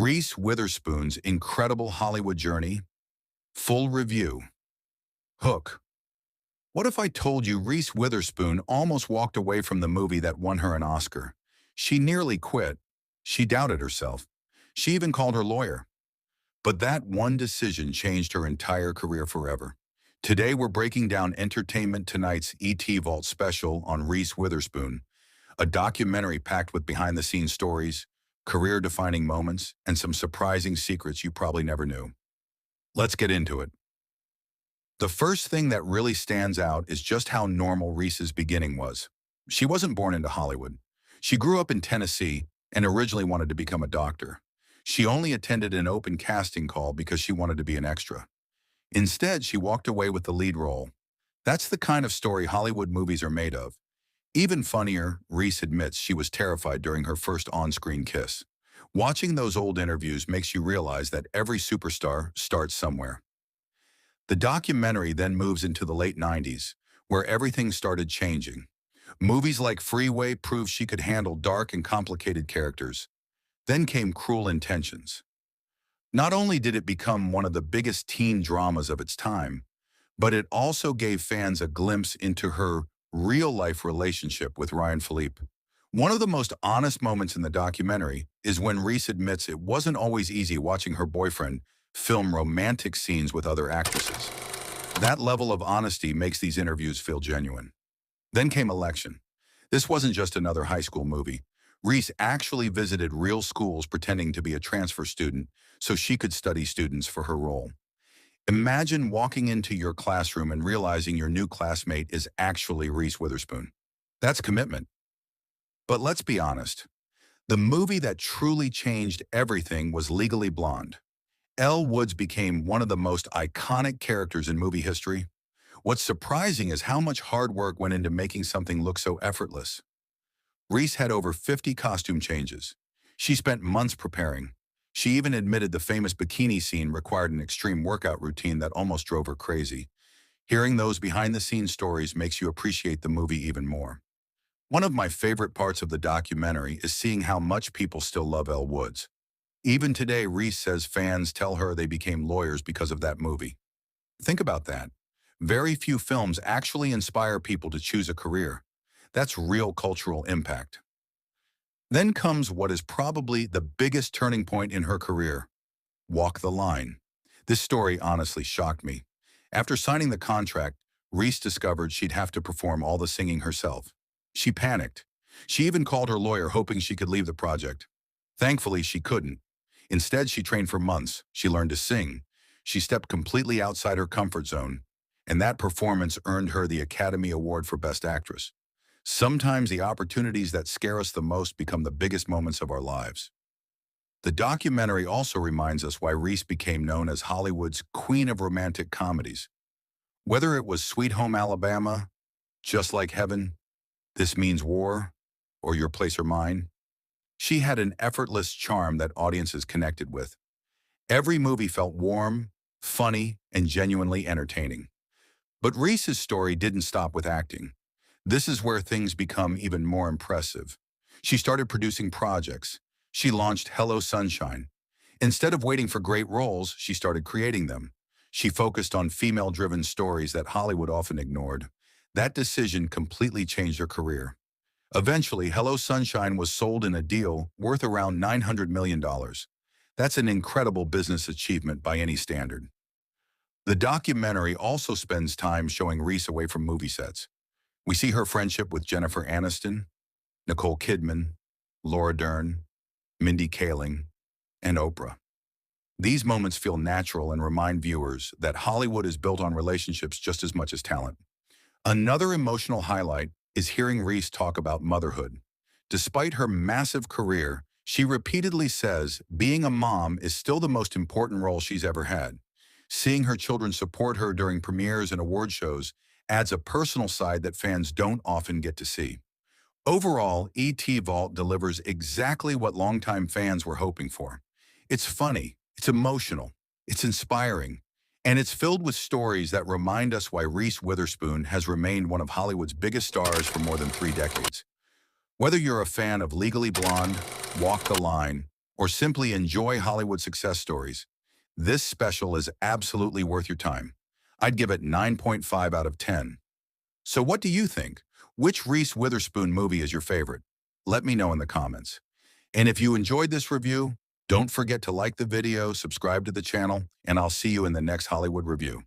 Reese Witherspoon's incredible Hollywood journey. Full review. Hook. What if I told you Reese Witherspoon almost walked away from the movie that won her an Oscar? She nearly quit. She doubted herself. She even called her lawyer. But that one decision changed her entire career forever. Today we're breaking down Entertainment Tonight's ET Vault special on Reese Witherspoon, a documentary packed with behind-the-scenes stories, career-defining moments, and some surprising secrets you probably never knew. Let's get into it. The first thing that really stands out is just how normal Reese's beginning was. She wasn't born into Hollywood. She grew up in Tennessee and originally wanted to become a doctor. She only attended an open casting call because she wanted to be an extra. Instead, she walked away with the lead role. That's the kind of story Hollywood movies are made of. Even funnier, Reese admits she was terrified during her first on-screen kiss. Watching those old interviews makes you realize that every superstar starts somewhere. The documentary then moves into the late 90s, where everything started changing. Movies like Freeway proved she could handle dark and complicated characters. Then came Cruel Intentions. Not only did it become one of the biggest teen dramas of its time, but it also gave fans a glimpse into her real-life relationship with Ryan Phillippe. One of the most honest moments in the documentary is when Reese admits it wasn't always easy watching her boyfriend film romantic scenes with other actresses. That level of honesty makes these interviews feel genuine. Then came Election. This wasn't just another high school movie. Reese actually visited real schools pretending to be a transfer student so she could study students for her role. Imagine walking into your classroom and realizing your new classmate is actually Reese Witherspoon. That's commitment. But let's be honest. The movie that truly changed everything was Legally Blonde. Elle Woods became one of the most iconic characters in movie history. What's surprising is how much hard work went into making something look so effortless. Reese had over 50 costume changes. She spent months preparing. She even admitted the famous bikini scene required an extreme workout routine that almost drove her crazy. Hearing those behind-the-scenes stories makes you appreciate the movie even more. One of my favorite parts of the documentary is seeing how much people still love Elle Woods. Even today, Reese says fans tell her they became lawyers because of that movie. Think about that. Very few films actually inspire people to choose a career. That's real cultural impact. Then comes what is probably the biggest turning point in her career, Walk the Line. This story honestly shocked me. After signing the contract, Reese discovered she'd have to perform all the singing herself. She panicked. She even called her lawyer hoping she could leave the project. Thankfully, she couldn't. Instead, she trained for months. She learned to sing. She stepped completely outside her comfort zone, and that performance earned her the Academy Award for Best Actress. Sometimes the opportunities that scare us the most become the biggest moments of our lives. The documentary also reminds us why Reese became known as Hollywood's Queen of Romantic Comedies. Whether it was Sweet Home Alabama, Just Like Heaven, This Means War, or Your Place or Mine, she had an effortless charm that audiences connected with. Every movie felt warm, funny, and genuinely entertaining. But Reese's story didn't stop with acting. This is where things become even more impressive. She started producing projects. She launched Hello Sunshine. Instead of waiting for great roles, she started creating them. She focused on female-driven stories that Hollywood often ignored. That decision completely changed her career. Eventually, Hello Sunshine was sold in a deal worth around $900 million. That's an incredible business achievement by any standard. The documentary also spends time showing Reese away from movie sets. We see her friendship with Jennifer Aniston, Nicole Kidman, Laura Dern, Mindy Kaling, and Oprah. These moments feel natural and remind viewers that Hollywood is built on relationships just as much as talent. Another emotional highlight is hearing Reese talk about motherhood. Despite her massive career, she repeatedly says being a mom is still the most important role she's ever had. Seeing her children support her during premieres and award shows adds a personal side that fans don't often get to see. Overall, E.T. Vault delivers exactly what longtime fans were hoping for. It's funny, it's emotional, it's inspiring, and it's filled with stories that remind us why Reese Witherspoon has remained one of Hollywood's biggest stars for more than 3 decades. Whether you're a fan of Legally Blonde, Walk the Line, or simply enjoy Hollywood success stories, this special is absolutely worth your time. I'd give it 9.5 out of 10. So what do you think? Which Reese Witherspoon movie is your favorite? Let me know in the comments. And if you enjoyed this review, don't forget to like the video, subscribe to the channel, and I'll see you in the next Hollywood review.